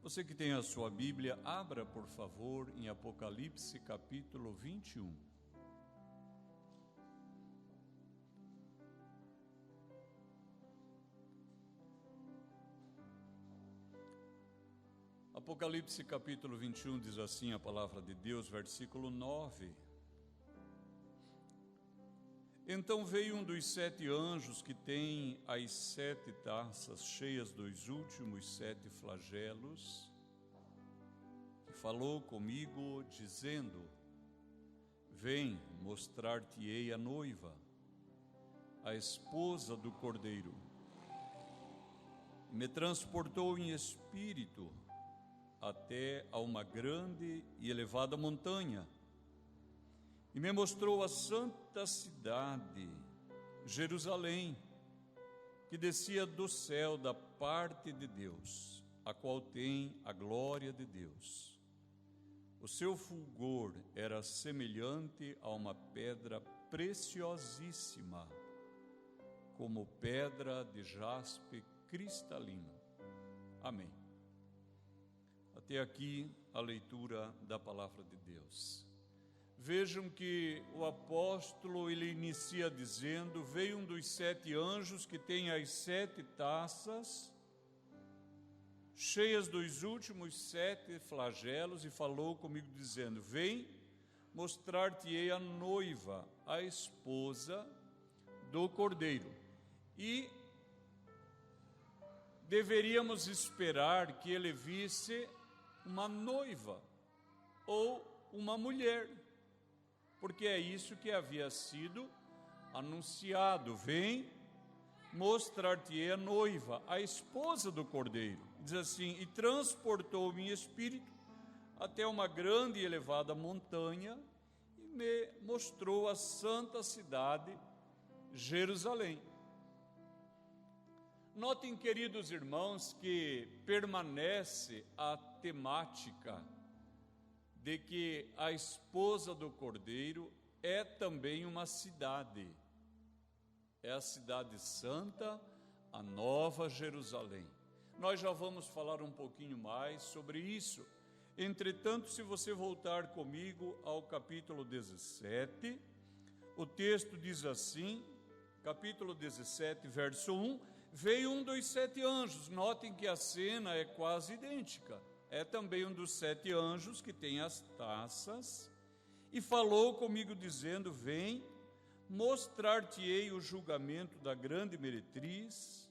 Você que tem a sua Bíblia, abra, por favor, em Apocalipse, capítulo 21. Apocalipse, capítulo 21, diz assim a palavra de Deus, versículo 9. Então veio um dos 7 anjos que tem as 7 taças cheias dos últimos 7 flagelos, e falou comigo, dizendo: Vem, mostrar-te-ei a noiva, a esposa do Cordeiro. E me transportou em espírito até a uma grande e elevada montanha, e me mostrou a santa cidade, Jerusalém, que descia do céu da parte de Deus, a qual tem a glória de Deus. O seu fulgor era semelhante a uma pedra preciosíssima, como pedra de jaspe cristalino. Amém. Até aqui a leitura da palavra de Deus. Vejam que o apóstolo, ele inicia dizendo: veio um dos 7 anjos que tem as 7 taças cheias dos últimos 7 flagelos, e falou comigo dizendo: Vem, mostrar-te-ei a noiva, a esposa do Cordeiro. E deveríamos esperar que ele visse uma noiva ou uma mulher, porque é isso que havia sido anunciado: vem, mostrar-te-ei a noiva, a esposa do Cordeiro. Diz assim: e transportou-me em espírito até uma grande e elevada montanha, e me mostrou a santa cidade, Jerusalém. Notem, queridos irmãos, que permanece a temática de que a esposa do Cordeiro é também uma cidade. É a cidade santa, a Nova Jerusalém. Nós já vamos falar um pouquinho mais sobre isso. Entretanto, se você voltar comigo ao capítulo 17, o texto diz assim, capítulo 17, verso 1, veio um dos 7 anjos. Notem que a cena é quase idêntica. É também um dos 7 anjos que tem as taças, e falou comigo dizendo: Vem, mostrar-te-ei o julgamento da grande meretriz,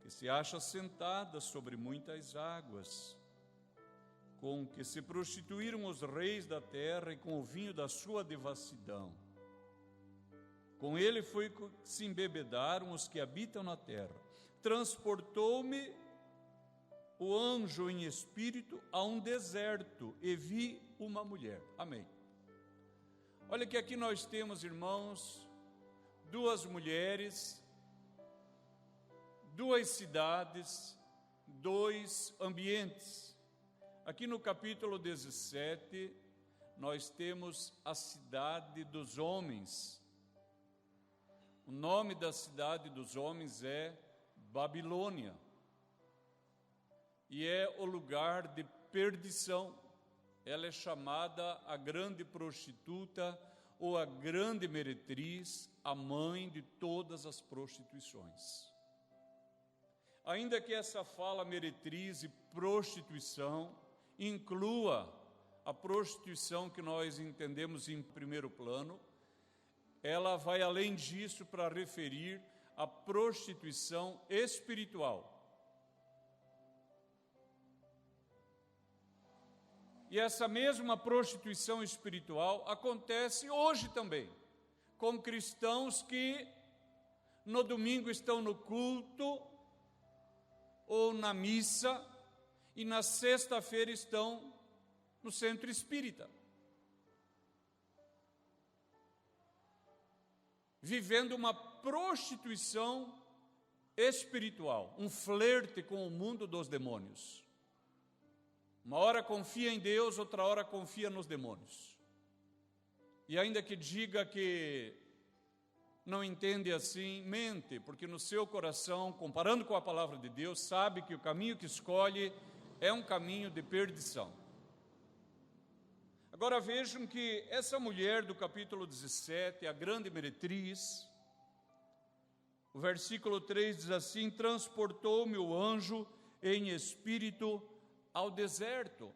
que se acha sentada sobre muitas águas, com que se prostituíram os reis da terra e com o vinho da sua devassidão. Com ele foi que se embebedaram os que habitam na terra. Transportou-me o anjo em espírito a um deserto, e vi uma mulher. Amém. Olha que aqui nós temos, irmãos, 2 mulheres, 2 cidades, 2 ambientes. Aqui no capítulo 17, nós temos a cidade dos homens. O nome da cidade dos homens é Babilônia, e é o lugar de perdição. Ela é chamada a grande prostituta ou a grande meretriz, a mãe de todas as prostituições. Ainda que essa fala meretriz e prostituição inclua a prostituição que nós entendemos em primeiro plano, ela vai além disso para referir a prostituição espiritual. E essa mesma prostituição espiritual acontece hoje também, com cristãos que no domingo estão no culto ou na missa, e na sexta-feira estão no centro espírita, vivendo uma prostituição espiritual, um flerte com o mundo dos demônios. Uma hora confia em Deus, outra hora confia nos demônios. E ainda que diga que não entende assim, mente, porque no seu coração, comparando com a palavra de Deus, sabe que o caminho que escolhe é um caminho de perdição. Agora vejam que essa mulher do capítulo 17, a grande meretriz, o versículo 3 diz assim: transportou-me o anjo em espírito ao deserto.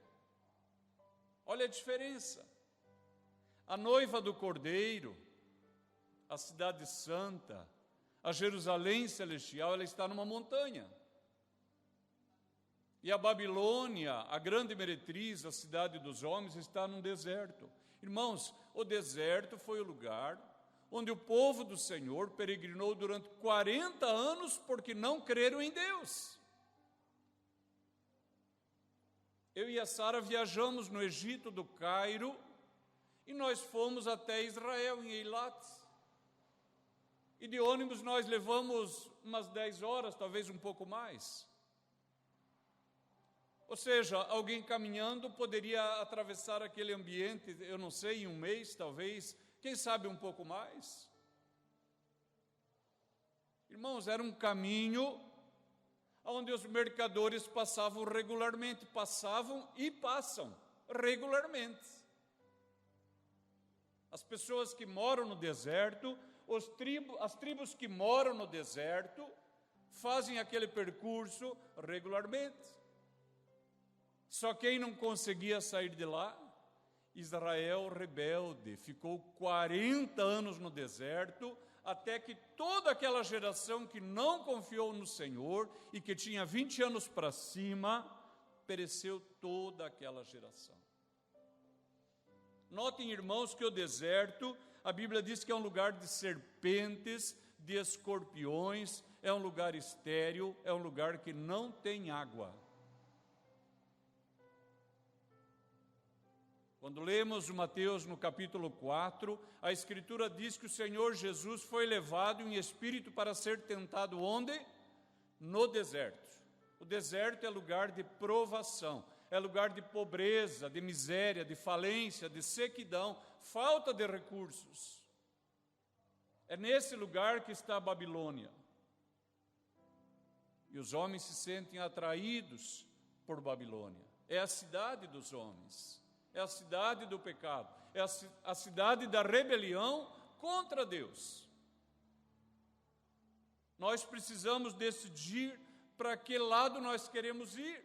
Olha a diferença. A noiva do Cordeiro, a cidade santa, a Jerusalém celestial, ela está numa montanha. E a Babilônia, a grande meretriz, a cidade dos homens, está num deserto. Irmãos, o deserto foi o lugar onde o povo do Senhor peregrinou durante 40 anos porque não creram em Deus. Eu e a Sara viajamos no Egito, do Cairo, e nós fomos até Israel, em Eilat. E de ônibus nós levamos umas 10 horas, talvez um pouco mais. Ou seja, alguém caminhando poderia atravessar aquele ambiente, eu não sei, em um mês, talvez, quem sabe um pouco mais. Irmãos, era um caminho onde os mercadores passavam regularmente, passavam e passam regularmente. As pessoas que moram no deserto, as tribos que moram no deserto, fazem aquele percurso regularmente. Só quem não conseguia sair de lá? Israel rebelde, ficou 40 anos no deserto, até que toda aquela geração que não confiou no Senhor e que tinha 20 anos para cima, pereceu toda aquela geração. Notem, irmãos, que o deserto, a Bíblia diz que é um lugar de serpentes, de escorpiões, é um lugar estéril, é um lugar que não tem água. Quando lemos Mateus no capítulo 4, a Escritura diz que o Senhor Jesus foi levado em espírito para ser tentado onde? No deserto. O deserto é lugar de provação, é lugar de pobreza, de miséria, de falência, de sequidão, falta de recursos. É nesse lugar que está a Babilônia. E os homens se sentem atraídos por Babilônia. É a cidade dos homens. É a cidade do pecado, é a cidade da rebelião contra Deus. Nós precisamos decidir para que lado nós queremos ir.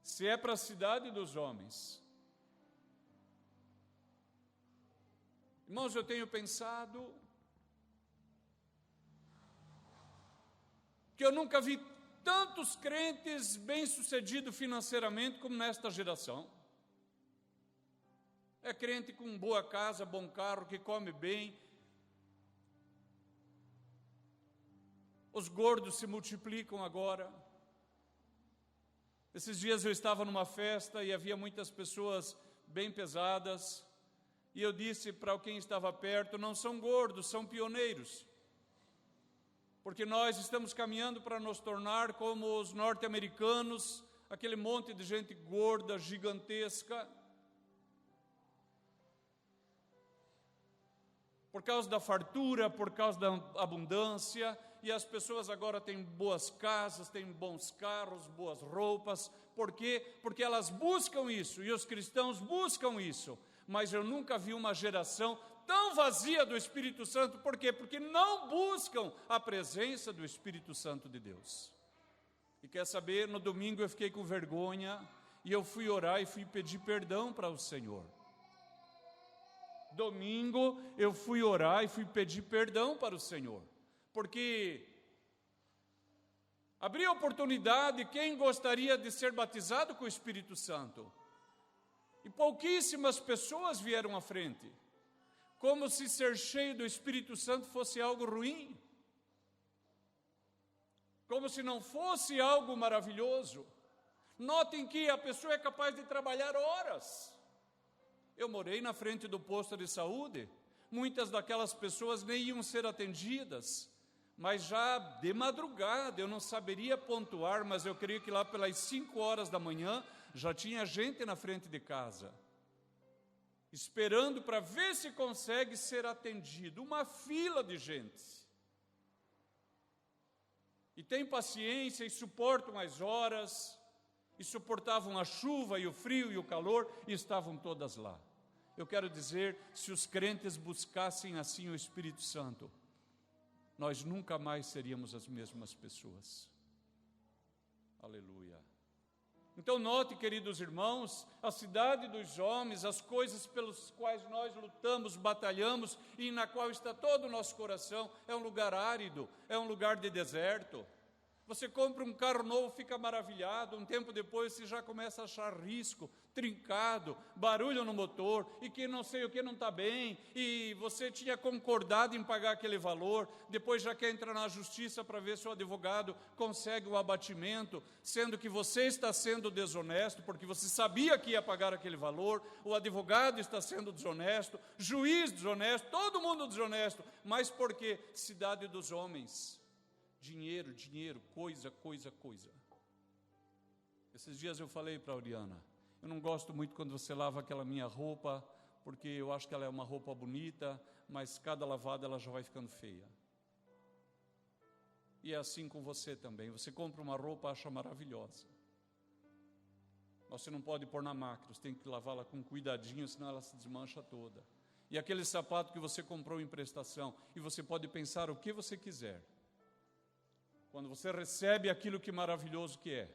Se é para a cidade dos homens. Irmãos, eu tenho pensado que eu nunca vi tantos crentes bem-sucedidos financeiramente como nesta geração. É crente com boa casa, bom carro, que come bem. Os gordos se multiplicam agora. Esses dias eu estava numa festa e havia muitas pessoas bem pesadas. E eu disse para quem estava perto, não são gordos, são pioneiros. Porque nós estamos caminhando para nos tornar como os norte-americanos, aquele monte de gente gorda, gigantesca. Por causa da fartura, por causa da abundância, e as pessoas agora têm boas casas, têm bons carros, boas roupas. Por quê? Porque elas buscam isso, e os cristãos buscam isso. Mas eu nunca vi uma geração tão vazia do Espírito Santo. Por quê? Porque não buscam a presença do Espírito Santo de Deus. E quer saber, no domingo eu fiquei com vergonha, e eu fui orar e fui pedir perdão para o Senhor. Domingo eu fui orar e fui pedir perdão para o Senhor, porque abri a oportunidade, quem gostaria de ser batizado com o Espírito Santo? E pouquíssimas pessoas vieram à frente, como se ser cheio do Espírito Santo fosse algo ruim, como se não fosse algo maravilhoso. Notem que a pessoa é capaz de trabalhar horas. Eu morei na frente do posto de saúde, muitas daquelas pessoas nem iam ser atendidas, mas já de madrugada, eu não saberia pontuar, mas eu creio que lá pelas 5 horas da manhã, já tinha gente na frente de casa, esperando para ver se consegue ser atendido, uma fila de gente. E tem paciência e suportam as horas, e suportavam a chuva e o frio e o calor, e estavam todas lá. Eu quero dizer, se os crentes buscassem assim o Espírito Santo, nós nunca mais seríamos as mesmas pessoas. Aleluia. Então note, queridos irmãos, a cidade dos homens, as coisas pelas quais nós lutamos, batalhamos, e na qual está todo o nosso coração, é um lugar árido, é um lugar de deserto. Você compra um carro novo, fica maravilhado, um tempo depois você já começa a achar risco, trincado, barulho no motor, e que não sei o que não está bem, e você tinha concordado em pagar aquele valor, depois já quer entrar na justiça para ver se o advogado consegue o abatimento, sendo que você está sendo desonesto, porque você sabia que ia pagar aquele valor, o advogado está sendo desonesto, juiz desonesto, todo mundo desonesto, mas por quê? Cidade dos homens. Dinheiro, dinheiro, coisa, coisa, coisa. Esses dias eu falei para a Oriana, eu não gosto muito quando você lava aquela minha roupa, porque eu acho que ela é uma roupa bonita, mas cada lavada ela já vai ficando feia. E é assim com você também, você compra uma roupa, acha maravilhosa. Mas você não pode pôr na máquina, você tem que lavá-la com cuidadinho, senão ela se desmancha toda. E aquele sapato que você comprou em prestação, e você pode pensar o que você quiser. Quando você recebe aquilo que maravilhoso que é,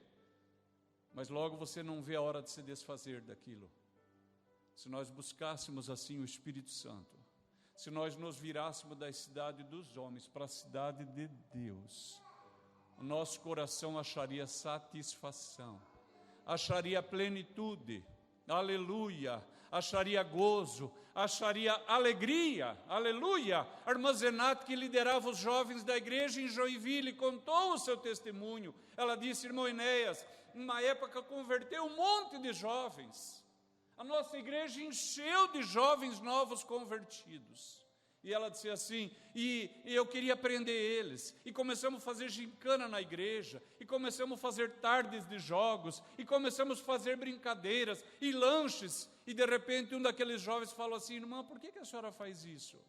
mas logo você não vê a hora de se desfazer daquilo. Se nós buscássemos assim o Espírito Santo, se nós nos virássemos da cidade dos homens para a cidade de Deus, o nosso coração acharia satisfação, acharia plenitude, aleluia, acharia gozo, acharia alegria, aleluia. A irmã Zenate, que liderava os jovens da igreja em Joinville, contou o seu testemunho. Ela disse, irmão Enéas, numa época converteu um monte de jovens, a nossa igreja encheu de jovens novos convertidos. E ela disse assim, e eu queria prender eles, e começamos a fazer gincana na igreja, e começamos a fazer tardes de jogos, e começamos a fazer brincadeiras, e lanches, e de repente um daqueles jovens falou assim, irmã, por que a senhora faz isso?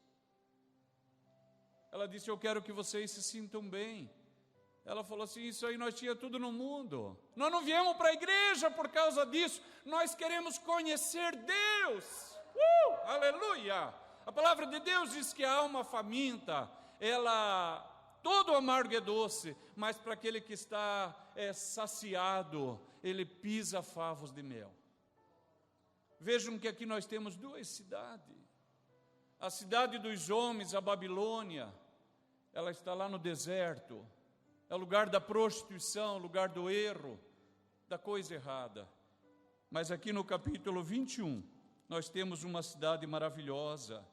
Ela disse, eu quero que vocês se sintam bem. Ela falou assim, isso aí nós tinha tudo no mundo, nós não viemos para a igreja por causa disso, nós queremos conhecer Deus, aleluia. A palavra de Deus diz que a alma faminta, todo amargo é doce, mas para aquele que está saciado, ele pisa favos de mel. Vejam que aqui nós temos duas cidades. A cidade dos homens, a Babilônia, ela está lá no deserto, é o lugar da prostituição, o lugar do erro, da coisa errada. Mas aqui no capítulo 21, nós temos uma cidade maravilhosa.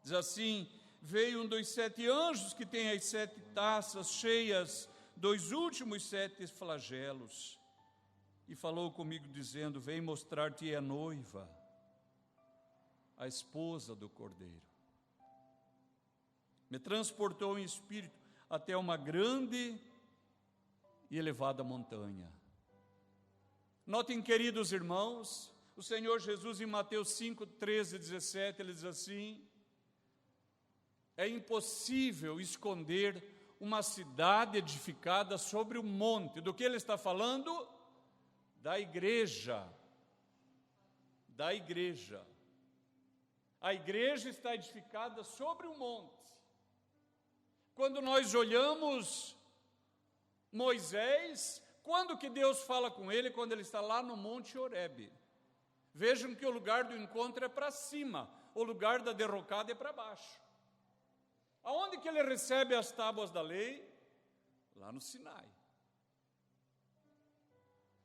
Diz assim, veio um dos 7 anjos que tem as 7 taças cheias dos últimos 7 flagelos, e falou comigo dizendo, vem mostrar-te a noiva, a esposa do Cordeiro. Me transportou em espírito até uma grande e elevada montanha. Notem, queridos irmãos, o Senhor Jesus em Mateus 5, 13 e 17, ele diz assim, é impossível esconder uma cidade edificada sobre um monte. Do que ele está falando? Da igreja. Da igreja. A igreja está edificada sobre um monte. Quando nós olhamos Moisés, quando que Deus fala com ele? Quando ele está lá no Monte Horebe. Vejam que o lugar do encontro é para cima, o lugar da derrocada é para baixo. Aonde que ele recebe as tábuas da lei? Lá no Sinai.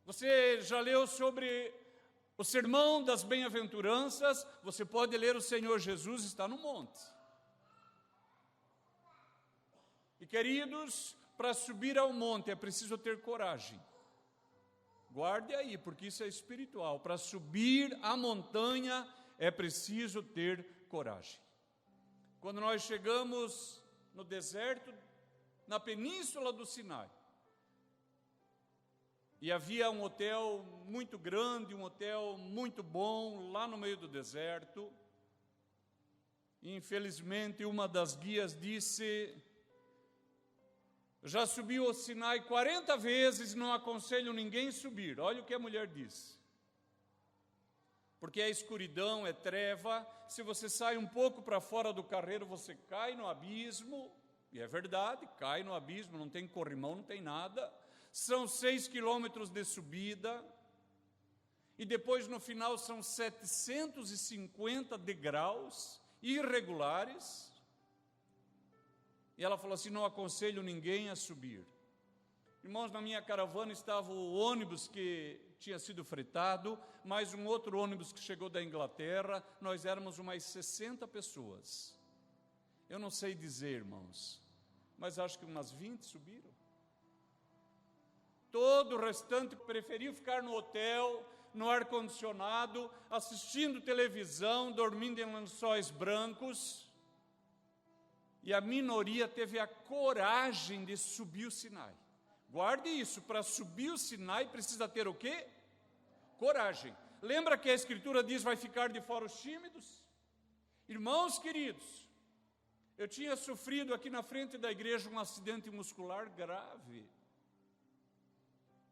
Você já leu sobre o sermão das bem-aventuranças? Você pode ler, o Senhor Jesus está no monte. E queridos, para subir ao monte é preciso ter coragem. Guarde aí, porque isso é espiritual. Para subir a montanha é preciso ter coragem. Quando nós chegamos no deserto, na península do Sinai, e havia um hotel muito grande, um hotel muito bom, lá no meio do deserto, e infelizmente uma das guias disse, Já subi o Sinai 40 vezes, não aconselho ninguém a subir. Olha o que a mulher diz. Porque é escuridão, é treva. Se você sai um pouco para fora do carreiro, você cai no abismo. E é verdade, cai no abismo, não tem corrimão, não tem nada. São 6 quilômetros de subida. E depois, no final, são 750 degraus irregulares. E ela falou assim, não aconselho ninguém a subir. Irmãos, na minha caravana estava o ônibus que tinha sido fretado, mais um outro ônibus que chegou da Inglaterra. Nós éramos umas 60 pessoas. Eu não sei dizer, irmãos, mas acho que umas 20 subiram. Todo o restante preferiu ficar no hotel, no ar-condicionado, assistindo televisão, dormindo em lençóis brancos. E a minoria teve a coragem de subir o Sinai. Guarde isso, para subir o Sinai precisa ter o quê? Coragem. Lembra que a Escritura diz, vai ficar de fora os tímidos? Irmãos queridos, eu tinha sofrido aqui na frente da igreja um acidente muscular grave.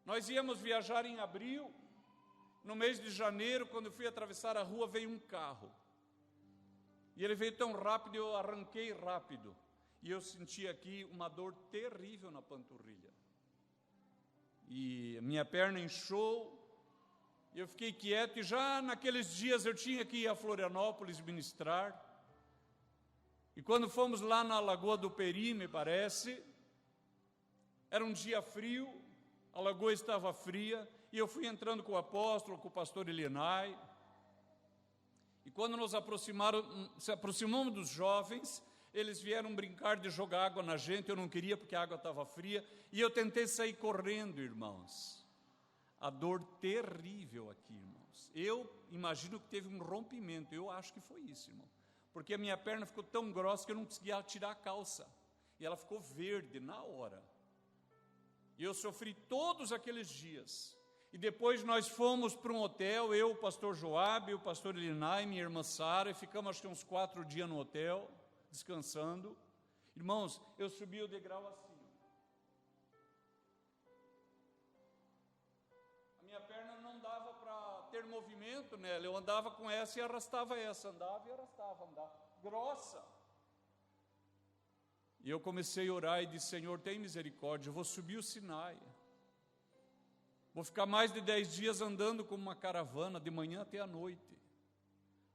Nós íamos viajar em abril, no mês de janeiro, quando eu fui atravessar a rua, veio um carro. E ele veio tão rápido, eu arranquei rápido. E eu senti aqui uma dor terrível na panturrilha. E minha perna inchou, e eu fiquei quieto, e já naqueles dias eu tinha que ir a Florianópolis ministrar. E quando fomos lá na Lagoa do Peri, me parece, era um dia frio, a lagoa estava fria, e eu fui entrando com o apóstolo, com o pastor Elienay. E quando nos se aproximamos dos jovens, eles vieram brincar de jogar água na gente, eu não queria porque a água estava fria, e eu tentei sair correndo, irmãos. A dor terrível aqui, irmãos. Eu imagino que teve um rompimento, eu acho que foi isso, irmão. Porque a minha perna ficou tão grossa que eu não conseguia tirar a calça. E ela ficou verde na hora. E eu sofri todos aqueles dias. E depois nós fomos para um hotel, eu, o pastor Joabe, o pastor Elinai, minha irmã Sara, e ficamos acho que uns 4 dias no hotel, descansando. Irmãos, eu subi o degrau assim. A minha perna não dava para ter movimento nela, eu andava com essa e arrastava essa, andava e arrastava, andava, grossa. E eu comecei a orar e disse, Senhor, tem misericórdia, eu vou subir o Sinai. Vou ficar mais de 10 dias andando como uma caravana, de manhã até a noite.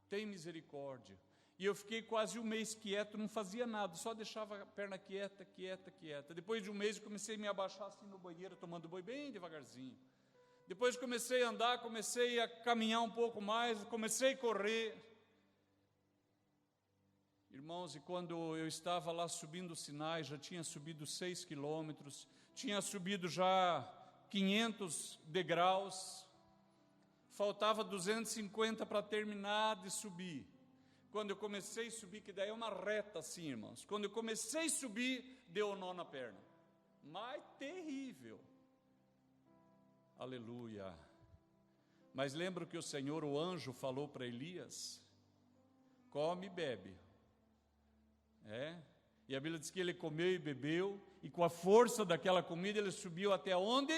Tem misericórdia. E eu fiquei quase um mês quieto, não fazia nada, só deixava a perna quieta, quieta, quieta. Depois de um mês, eu comecei a me abaixar assim no banheiro, tomando banho bem devagarzinho. Depois comecei a andar, comecei a caminhar um pouco mais, comecei a correr. Irmãos, e quando eu estava lá subindo o Sinai, já tinha subido 6 quilômetros, tinha subido já 500 degraus, faltava 250 para terminar de subir. Quando eu comecei a subir, que daí é uma reta assim, irmãos, quando eu comecei a subir, deu um nó na perna, mas terrível, aleluia. Mas lembro que o Senhor, o anjo, falou para Elias, come e bebe, e a Bíblia diz que ele comeu e bebeu, e com a força daquela comida ele subiu até onde?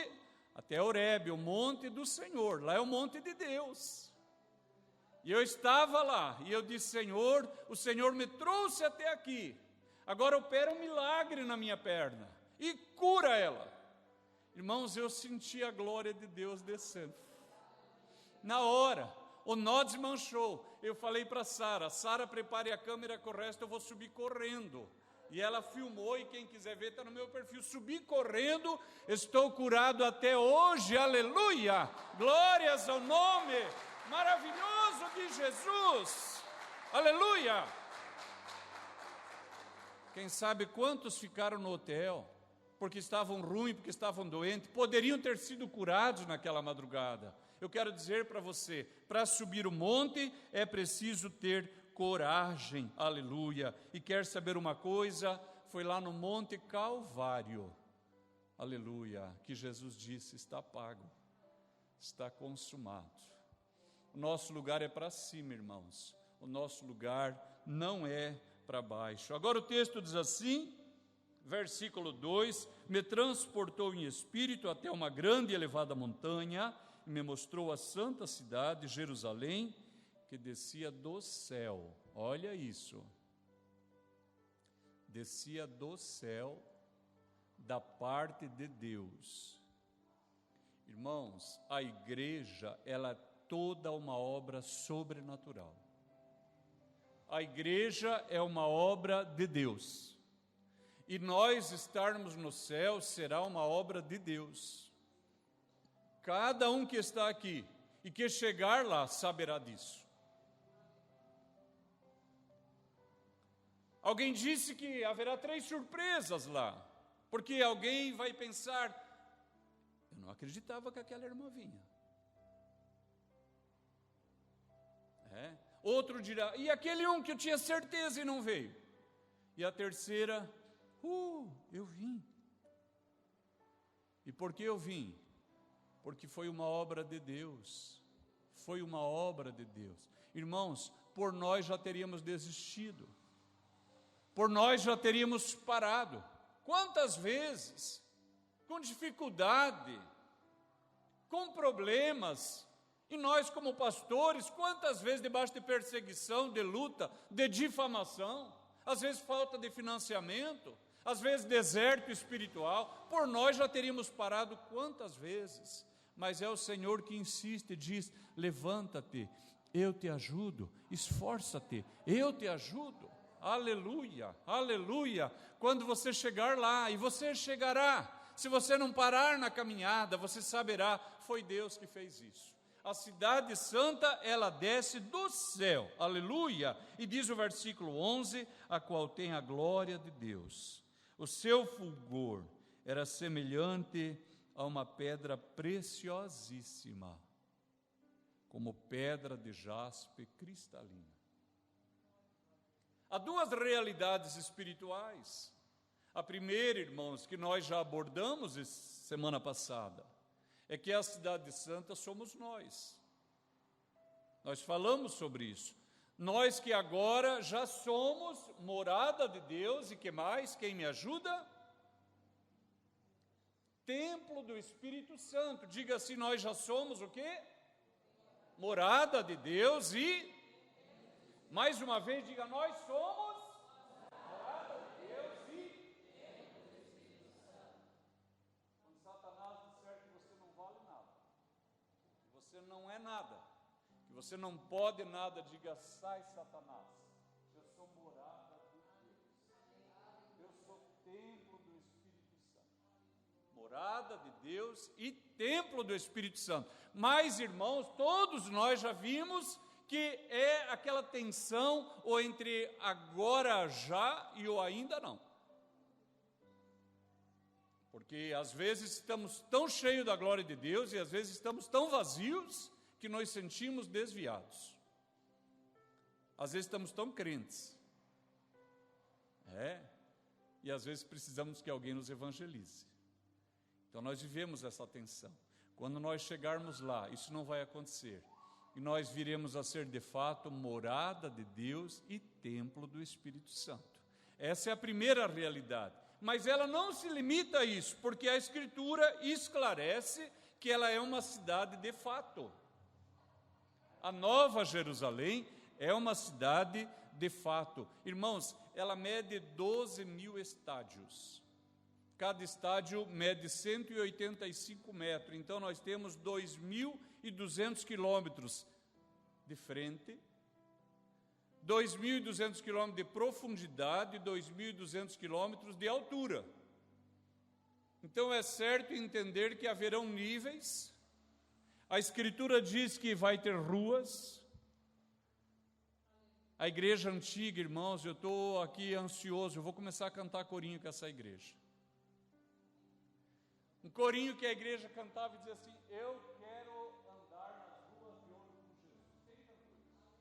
Até Horebe, o monte do Senhor, lá é o monte de Deus. E eu estava lá, e eu disse, Senhor, o Senhor me trouxe até aqui, agora opera um milagre na minha perna, e cura ela. Irmãos, eu senti a glória de Deus descendo. Na hora, o nó desmanchou. Eu falei para Sara, Sara, prepare a câmera, com o resto eu vou subir correndo. E ela filmou, e quem quiser ver está no meu perfil. Subi correndo, estou curado até hoje, aleluia! Glórias ao nome maravilhoso de Jesus, aleluia! Quem sabe quantos ficaram no hotel, porque estavam ruins, porque estavam doentes, poderiam ter sido curados naquela madrugada. Eu quero dizer para você, para subir o monte é preciso ter coragem, aleluia. E quer saber uma coisa? Foi lá no Monte Calvário, aleluia, que Jesus disse, está pago, está consumado. O nosso lugar é para cima, irmãos, o nosso lugar não é para baixo. Agora o texto diz assim, versículo 2, me transportou em espírito até uma grande e elevada montanha, e me mostrou a santa cidade, Jerusalém, que descia do céu. Olha isso. Descia do céu, da parte de Deus. Irmãos, a igreja, ela é toda uma obra sobrenatural. A igreja é uma obra de Deus. E nós estarmos no céu será uma obra de Deus. Cada um que está aqui e que chegar lá saberá disso. Alguém disse que haverá 3 surpresas lá, porque alguém vai pensar, eu não acreditava que aquela irmã vinha. Outro dirá, e aquele um que eu tinha certeza e não veio? E a terceira, eu vim. E por que eu vim? Porque foi uma obra de Deus. Foi uma obra de Deus. Irmãos, por nós já teríamos desistido. Por nós já teríamos parado. Quantas vezes, com dificuldade, com problemas, e nós como pastores, quantas vezes debaixo de perseguição, de luta, de difamação, às vezes falta de financiamento, às vezes deserto espiritual, por nós já teríamos parado quantas vezes, mas é o Senhor que insiste e diz, levanta-te, eu te ajudo, esforça-te, eu te ajudo, aleluia, aleluia, quando você chegar lá, e você chegará, se você não parar na caminhada, você saberá, foi Deus que fez isso. A cidade santa, ela desce do céu, aleluia, e diz o versículo 11, a qual tem a glória de Deus. O seu fulgor era semelhante a uma pedra preciosíssima, como pedra de jaspe cristalina. Há 2 realidades espirituais. A primeira, irmãos, que nós já abordamos semana passada, é que a cidade santa somos nós. Nós falamos sobre isso. Nós que agora já somos morada de Deus, e que mais? Quem me ajuda? Templo do Espírito Santo. Diga assim, nós já somos o quê? Morada de Deus e... Mais uma vez, diga, nós somos morada de Deus e... Quando Satanás disser que você não vale nada, que você não é nada, que você não pode nada, diga, sai Satanás, eu sou morada de Deus, eu sou templo do Espírito Santo, morada de Deus e templo do Espírito Santo. Mas, irmãos, todos nós já vimos que é aquela tensão ou entre agora já e o ainda não. Porque às vezes estamos tão cheios da glória de Deus e às vezes estamos tão vazios que nós sentimos desviados. Às vezes estamos tão crentes. E às vezes precisamos que alguém nos evangelize. Então nós vivemos essa tensão. Quando nós chegarmos lá, isso não vai acontecer. E nós viremos a ser de fato morada de Deus e templo do Espírito Santo. Essa é a primeira realidade. Mas ela não se limita a isso, porque a Escritura esclarece que ela é uma cidade de fato. A Nova Jerusalém é uma cidade de fato. Irmãos, ela mede 12.000 estádios. Cada estádio mede 185 metros. Então nós temos 2.200 quilômetros de frente, 2.200 quilômetros de profundidade, 2.200 quilômetros de altura. Então é certo entender que haverão níveis. A Escritura diz que vai ter ruas. A igreja antiga, irmãos, eu estou aqui ansioso, eu vou começar a cantar corinho com essa igreja. Um corinho que a igreja cantava e dizia assim, eu quero andar nas ruas de ouro com Jesus. Quem cantou isso?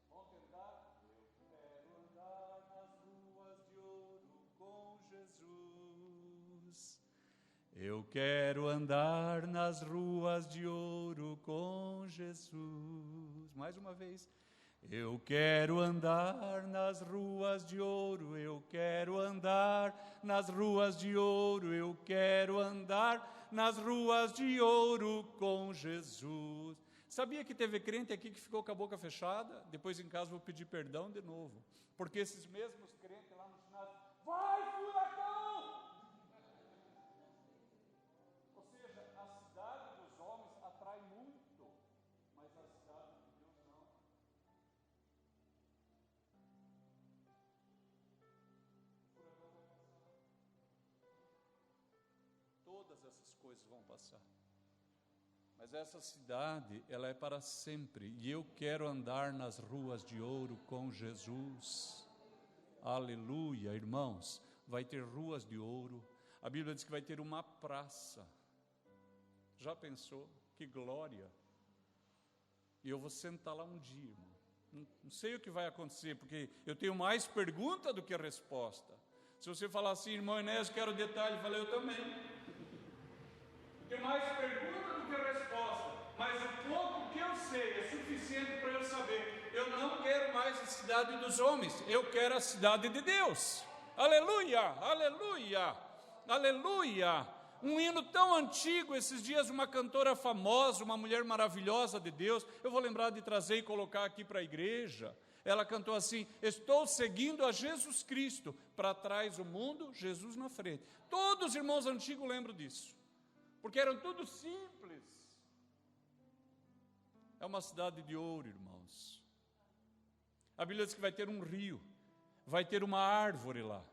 Vamos tentar? Eu quero andar nas ruas de ouro com Jesus. Eu quero andar nas ruas de ouro com Jesus. Mais uma vez. Eu quero andar nas ruas de ouro, eu quero andar nas ruas de ouro, eu quero andar nas ruas de ouro com Jesus. Sabia que teve crente aqui que ficou com a boca fechada? Depois em casa vou pedir perdão de novo, porque esses mesmos crentes lá no final, vai furacão! Ou seja, a cidade dos homens atrai muito, mas a cidade de Deus não. Todas essas coisas vão passar, mas essa cidade, ela é para sempre, e eu quero andar nas ruas de ouro com Jesus. Aleluia, irmãos, vai ter ruas de ouro. A Bíblia diz que vai ter uma praça. Já pensou? Que glória! E eu vou sentar lá um dia, irmão. Não sei o que vai acontecer, porque eu tenho mais pergunta do que resposta. Se você falar assim, irmão Inés, quero detalhe, eu falei, eu também. Eu tenho mais pergunta do que resposta, mas o pouco que eu sei é suficiente para eu saber. Eu não quero mais a cidade dos homens, eu quero a cidade de Deus. Aleluia, aleluia, aleluia. Um hino tão antigo, esses dias uma cantora famosa, uma mulher maravilhosa de Deus, eu vou lembrar de trazer e colocar aqui para a igreja. Ela cantou assim, estou seguindo a Jesus Cristo, para trás o mundo, Jesus na frente. Todos os irmãos antigos lembram disso, porque eram tudo simples. É uma cidade de ouro, irmãos. A Bíblia diz que vai ter um rio, vai ter uma árvore lá.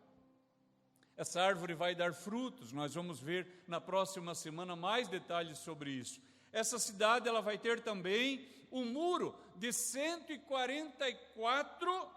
Essa árvore vai dar frutos, nós vamos ver na próxima semana mais detalhes sobre isso. Essa cidade, ela vai ter também um muro de 144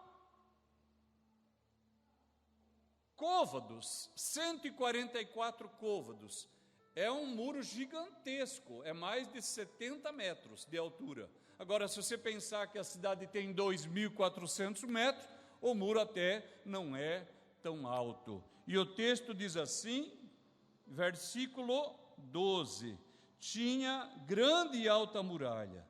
côvados, 144 côvados. É um muro gigantesco, é mais de 70 metros de altura. Agora, se você pensar que a cidade tem 2.400 metros, o muro até não é tão alto. E o texto diz assim, versículo 12, tinha grande e alta muralha,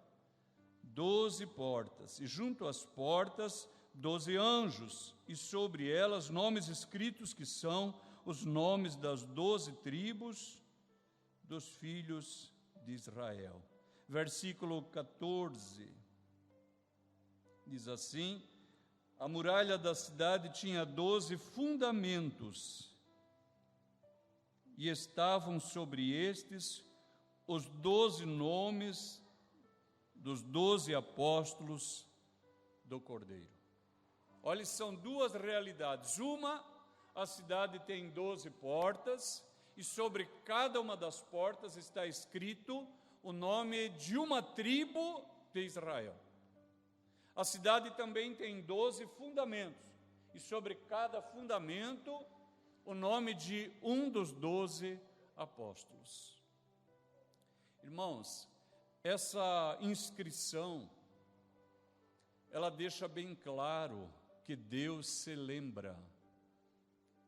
12 portas, e junto às portas 12 anjos, e sobre elas nomes escritos que são os nomes das 12 tribos dos filhos de Israel. Versículo 14, diz assim, a muralha da cidade tinha 12 fundamentos, e estavam sobre estes os 12 nomes dos 12 apóstolos do Cordeiro. Olha, são duas realidades. Uma, a cidade tem 12 portas, e sobre cada uma das portas está escrito o nome de uma tribo de Israel. A cidade também tem 12 fundamentos, e sobre cada fundamento, o nome de um dos 12 apóstolos. Irmãos, essa inscrição, ela deixa bem claro que Deus se lembra.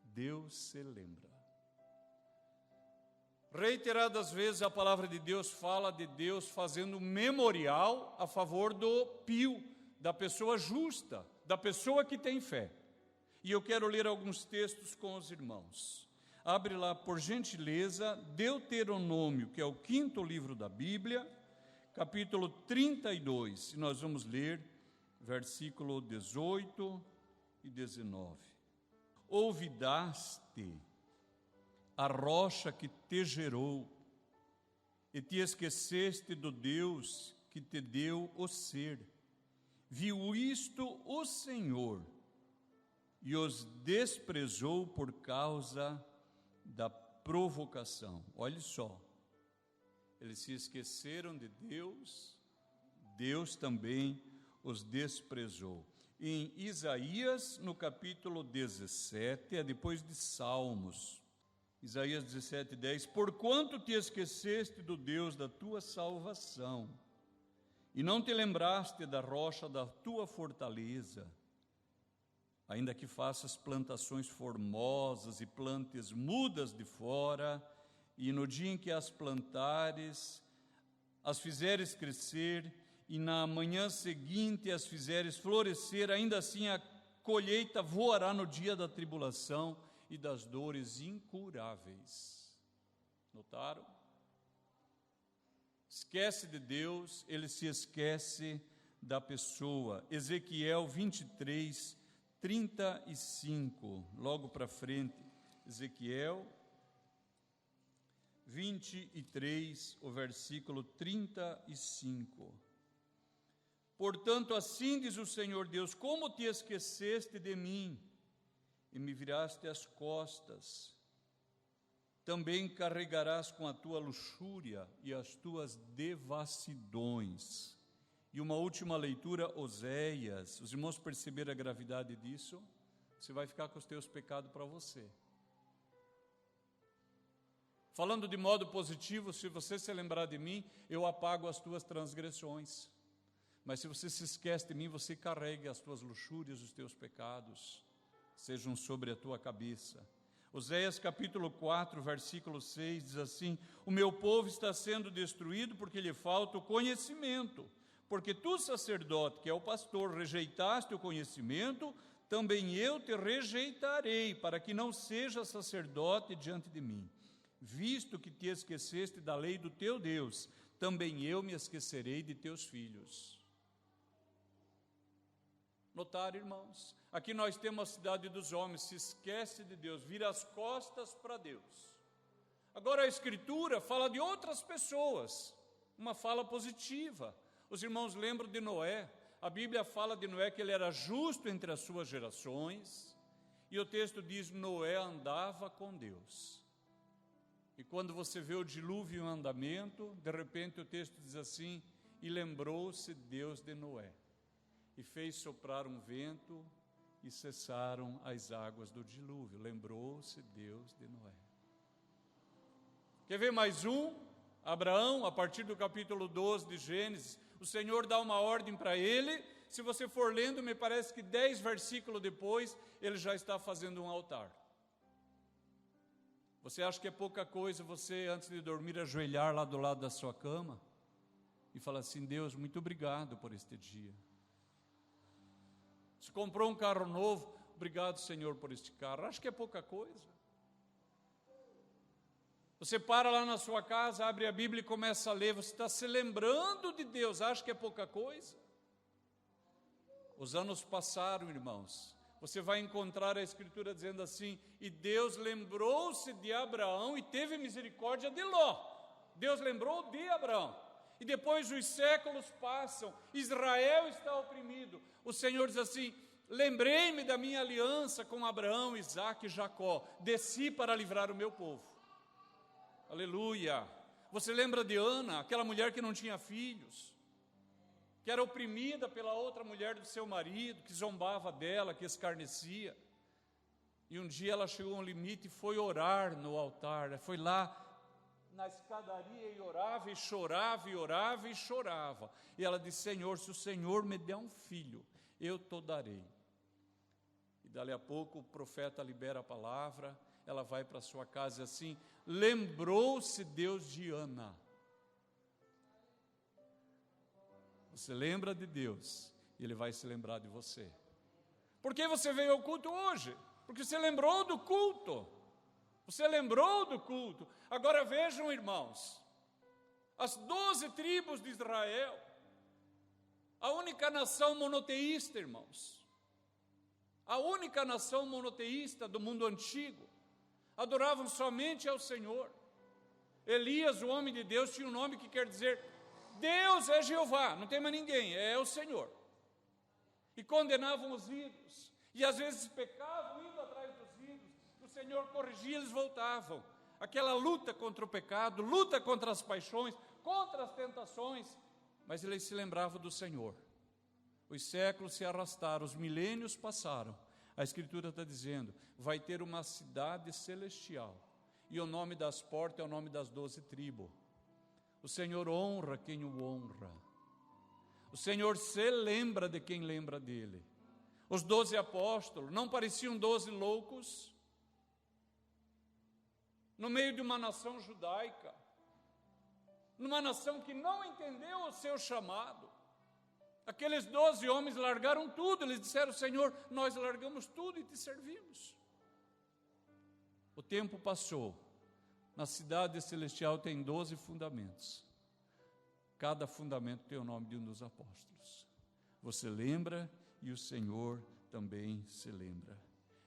Deus se lembra. Reiteradas vezes a palavra de Deus fala de Deus fazendo memorial a favor do pio, da pessoa justa, da pessoa que tem fé. E eu quero ler alguns textos com os irmãos. Abre lá, por gentileza, Deuteronômio, que é o 5º livro da Bíblia, capítulo 32, e nós vamos ler versículo 18 e 19. Olvidaste a rocha que te gerou, e te esqueceste do Deus que te deu o ser. Viu isto o Senhor, e os desprezou por causa da provocação. Olhe só, eles se esqueceram de Deus, Deus também os desprezou. Em Isaías, no capítulo 17, é depois de Salmos, Isaías 17:10, porquanto te esqueceste do Deus da tua salvação, e não te lembraste da rocha da tua fortaleza, ainda que faças plantações formosas e plantes mudas de fora, e no dia em que as plantares, as fizeres crescer, e na manhã seguinte as fizeres florescer, ainda assim a colheita voará no dia da tribulação e das dores incuráveis. Notaram? Esquece de Deus, ele se esquece da pessoa. Ezequiel 23, 35, logo para frente. Ezequiel 23, o versículo 35. Portanto, assim diz o Senhor Deus: como te esqueceste de mim e me viraste as costas, também carregarás com a tua luxúria e as tuas devassidões. E uma última leitura, Oséias. Os irmãos perceberam a gravidade disso? Você vai ficar com os teus pecados para você. Falando de modo positivo, se você se lembrar de mim, eu apago as tuas transgressões. Mas se você se esquece de mim, você carrega as tuas luxúrias, os teus pecados, sejam sobre a tua cabeça. Oséias capítulo 4, versículo 6, diz assim: o meu povo está sendo destruído porque lhe falta o conhecimento. Porque tu, sacerdote, que é o pastor, rejeitaste o conhecimento, também eu te rejeitarei, para que não sejas sacerdote diante de mim. Visto que te esqueceste da lei do teu Deus, também eu me esquecerei de teus filhos. Notaram, irmãos? Aqui nós temos a cidade dos homens, se esquece de Deus, vira as costas para Deus. Agora a Escritura fala de outras pessoas, uma fala positiva. Os irmãos lembram de Noé. A Bíblia fala de Noé que ele era justo entre as suas gerações, e o texto diz: Noé andava com Deus. E quando você vê o dilúvio em andamento, de repente o texto diz assim: e lembrou-se Deus de Noé, e fez soprar um vento, e cessaram as águas do dilúvio. Lembrou-se Deus de Noé. Quer ver mais um? Abraão, a partir do capítulo 12 de Gênesis, o Senhor dá uma ordem para ele. Se você for lendo, me parece que 10 versículos depois, ele já está fazendo um altar. Você acha que é pouca coisa você, antes de dormir, ajoelhar lá do lado da sua cama e falar assim: Deus, muito obrigado por este dia. Se comprou um carro novo, obrigado, Senhor, por este carro. Acho que é pouca coisa. Você para lá na sua casa, abre a Bíblia e começa a ler, você está se lembrando de Deus, acha que é pouca coisa? Os anos passaram, irmãos. Você vai encontrar a Escritura dizendo assim: e Deus lembrou-se de Abraão e teve misericórdia de Ló. Deus lembrou de Abraão. E depois os séculos passam, Israel está oprimido. O Senhor diz assim: lembrei-me da minha aliança com Abraão, Isaque e Jacó. Desci para livrar o meu povo. Aleluia. Você lembra de Ana, aquela mulher que não tinha filhos, que era oprimida pela outra mulher do seu marido, que zombava dela, que escarnecia. E um dia ela chegou a um limite e foi orar no altar. Foi lá na escadaria e orava e chorava e orava e chorava. E ela disse: Senhor, se o Senhor me der um filho, eu te darei. E dali a pouco o profeta libera a palavra. Ela vai para sua casa assim: lembrou-se Deus de Ana. Você lembra de Deus, e Ele vai se lembrar de você. Por que você veio ao culto hoje? Porque você lembrou do culto. Você lembrou do culto. Agora vejam, irmãos, as 12 tribos de Israel, a única nação monoteísta, irmãos, a única nação monoteísta do mundo antigo, adoravam somente ao Senhor. Elias, o homem de Deus, tinha um nome que quer dizer: Deus é Jeová, não tem mais ninguém, é o Senhor. E condenavam os ídolos, e às vezes pecavam indo atrás dos ídolos. O Senhor corrigia, eles voltavam. Aquela luta contra o pecado, luta contra as paixões, contra as tentações, mas eles se lembravam do Senhor. Os séculos se arrastaram, os milênios passaram. A Escritura está dizendo: vai ter uma cidade celestial, e o nome das portas é o nome das 12 tribos. O Senhor honra quem o honra. O Senhor se lembra de quem lembra dele. Os 12 apóstolos não pareciam 12 loucos? No meio de uma nação judaica, numa nação que não entendeu o seu chamado, Aqueles 12 homens largaram tudo, eles disseram: Senhor, nós largamos tudo e te servimos. O tempo passou, na cidade celestial tem 12 fundamentos, cada fundamento tem o nome de um dos apóstolos. Você lembra e o Senhor também se lembra.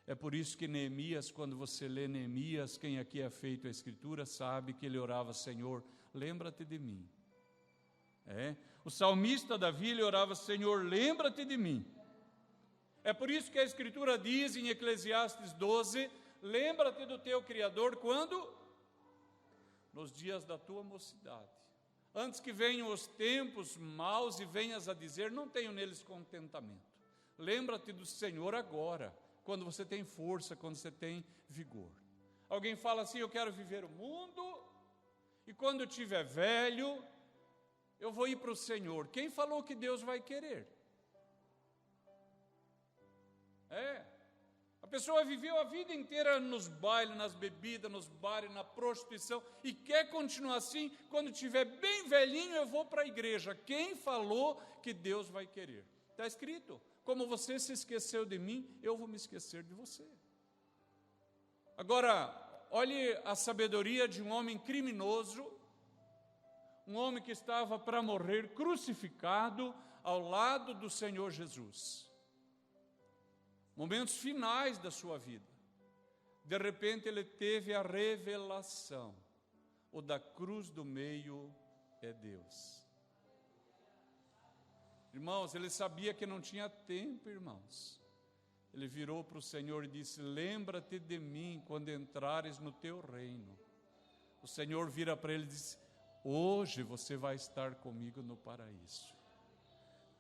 É por isso que Neemias, quando você lê Neemias, quem aqui é feito a escritura sabe que ele orava: Senhor, lembra-te de mim. O salmista Davi, ele orava: Senhor, lembra-te de mim. É por isso que a escritura diz em Eclesiastes 12: lembra-te do teu Criador quando? Nos dias da tua mocidade. Antes que venham os tempos maus e venhas a dizer: não tenho neles contentamento. Lembra-te do Senhor agora, quando você tem força, quando você tem vigor. Alguém fala assim: eu quero viver o mundo, e quando eu estiver velho, eu vou ir para o Senhor. Quem falou que Deus vai querer? A pessoa viveu a vida inteira nos bailes, nas bebidas, nos bares, na prostituição, e quer continuar assim. Quando estiver bem velhinho, eu vou para a igreja. Quem falou que Deus vai querer? Está escrito: como você se esqueceu de mim, eu vou me esquecer de você. Agora, olhe a sabedoria de um homem criminoso, um homem que estava para morrer crucificado ao lado do Senhor Jesus. Momentos finais da sua vida. De repente ele teve a revelação: o da cruz do meio é Deus. Irmãos, ele sabia que não tinha tempo, irmãos. Ele virou para o Senhor e disse: lembra-te de mim quando entrares no teu reino. O Senhor vira para ele e diz: hoje você vai estar comigo no paraíso.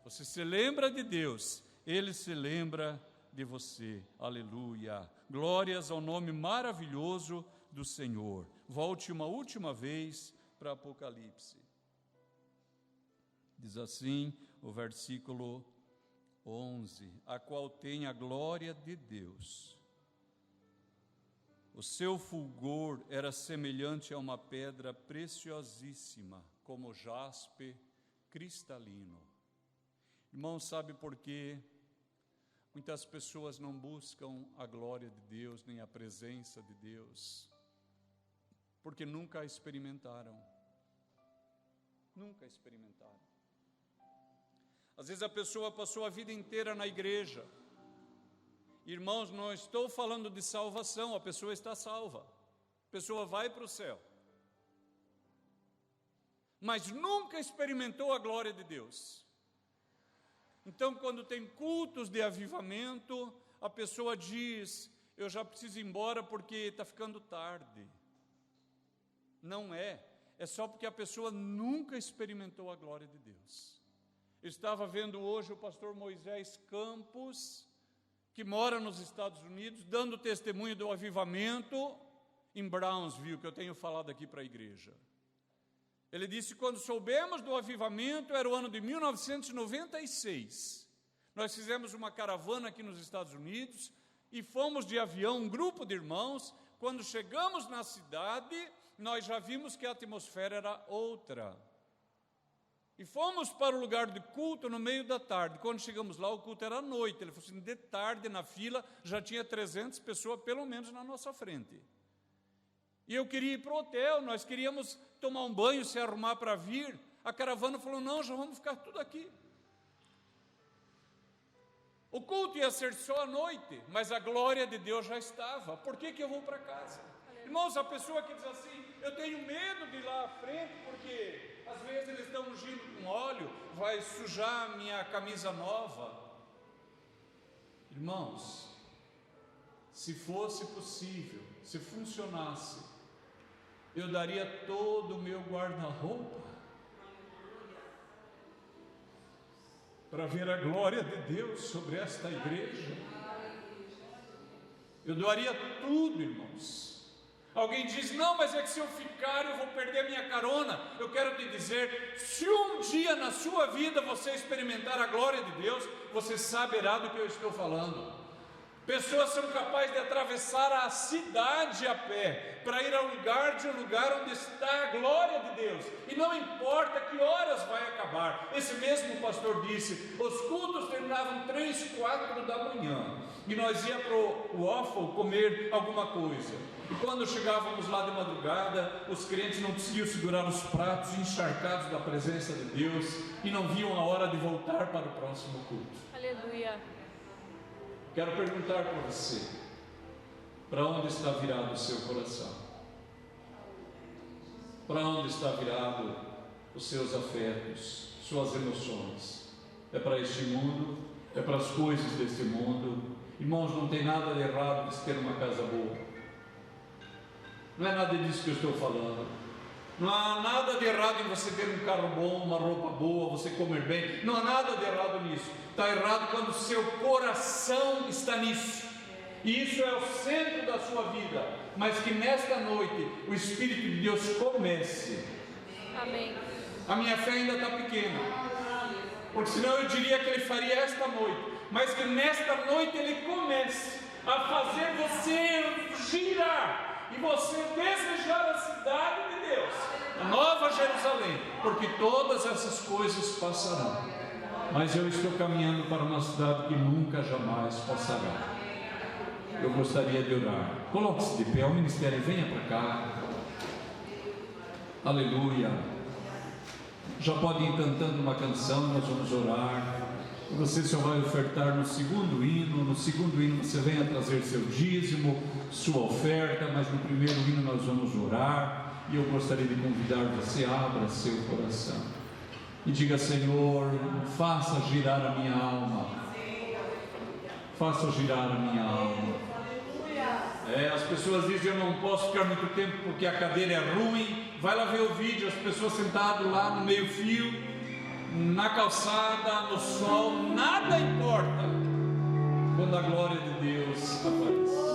Você se lembra de Deus, Ele se lembra de você. Aleluia. Glórias ao nome maravilhoso do Senhor. Volte uma última vez para Apocalipse. Diz assim o versículo 11: a qual tem a glória de Deus. O seu fulgor era semelhante a uma pedra preciosíssima, como jaspe cristalino. Irmão, sabe por quê? Muitas pessoas não buscam a glória de Deus, nem a presença de Deus, porque nunca a experimentaram. Nunca experimentaram. Às vezes a pessoa passou a vida inteira na igreja. Irmãos, não estou falando de salvação, a pessoa está salva. A pessoa vai para o céu. Mas nunca experimentou a glória de Deus. Então, quando tem cultos de avivamento, a pessoa diz: eu já preciso ir embora porque está ficando tarde. Não é. É só porque a pessoa nunca experimentou a glória de Deus. Eu estava vendo hoje o pastor Moisés Campos, que mora nos Estados Unidos, dando testemunho do avivamento em Brownsville, que eu tenho falado aqui para a igreja. Ele disse: quando soubemos do avivamento, era o ano de 1996. Nós fizemos uma caravana aqui nos Estados Unidos e fomos de avião, um grupo de irmãos. Quando chegamos na cidade, nós já vimos que a atmosfera era outra. E fomos para o lugar de culto no meio da tarde. Quando chegamos lá, o culto era à noite. Ele falou assim: de tarde, na fila, já tinha 300 pessoas, pelo menos, na nossa frente. E eu queria ir para o hotel, nós queríamos tomar um banho, se arrumar para vir. A caravana falou: não, já vamos ficar tudo aqui. O culto ia ser só à noite, mas a glória de Deus já estava. Por que eu vou para casa? Irmãos, a pessoa que diz assim: eu tenho medo de ir lá à frente, porque às vezes eles estão ungindo com óleo, vai sujar minha camisa nova. Irmãos, se fosse possível, se funcionasse, eu daria todo o meu guarda-roupa para ver a glória de Deus sobre esta igreja. Eu daria tudo, irmãos. Alguém diz: não, mas é que se eu ficar eu vou perder a minha carona. Eu quero te dizer, se um dia na sua vida você experimentar a glória de Deus, você saberá do que eu estou falando. Pessoas são capazes de atravessar a cidade a pé, para ir ao lugar onde está a glória de Deus, e não importa que horas vai acabar. Esse mesmo pastor disse, os cultos terminavam 3, 4 da manhã, e nós íamos para o waffle comer alguma coisa, e quando chegávamos lá de madrugada, os crentes não conseguiam segurar os pratos encharcados da presença de Deus, e não viam a hora de voltar para o próximo culto. Aleluia. Quero perguntar para você, para onde está virado o seu coração? Para onde está virado os seus afetos, suas emoções? É para este mundo? É para as coisas deste mundo? Irmãos, não tem nada de errado de ter uma casa boa. Não é nada disso que eu estou falando. Não há nada de errado em você ter um carro bom, uma roupa boa, você comer bem. Não há nada de errado nisso. Está errado quando o seu coração está nisso. E isso é o centro da sua vida. Mas que nesta noite o Espírito de Deus comece. Amém. A minha fé ainda está pequena, porque senão eu diria que Ele faria esta noite. Mas que nesta noite Ele comece a fazer você girar e você desejar a cidade de Deus, a Nova Jerusalém, porque todas essas coisas passarão, mas eu estou caminhando para uma cidade que nunca jamais passará. Eu gostaria de orar. Coloque-se de pé, o ministério, venha para cá. Aleluia. Já pode ir cantando uma canção, nós vamos orar. Você só vai ofertar no segundo hino. No segundo hino você venha trazer seu dízimo, sua oferta, mas no primeiro hino nós vamos orar. E eu gostaria de convidar você, abra seu coração e diga: Senhor, faça girar a minha alma, faça girar a minha alma. As pessoas dizem: eu não posso ficar muito tempo porque a cadeira é ruim. Vai lá ver o vídeo, as pessoas sentadas lá no meio fio, na calçada, no sol, nada importa quando a glória de Deus aparece.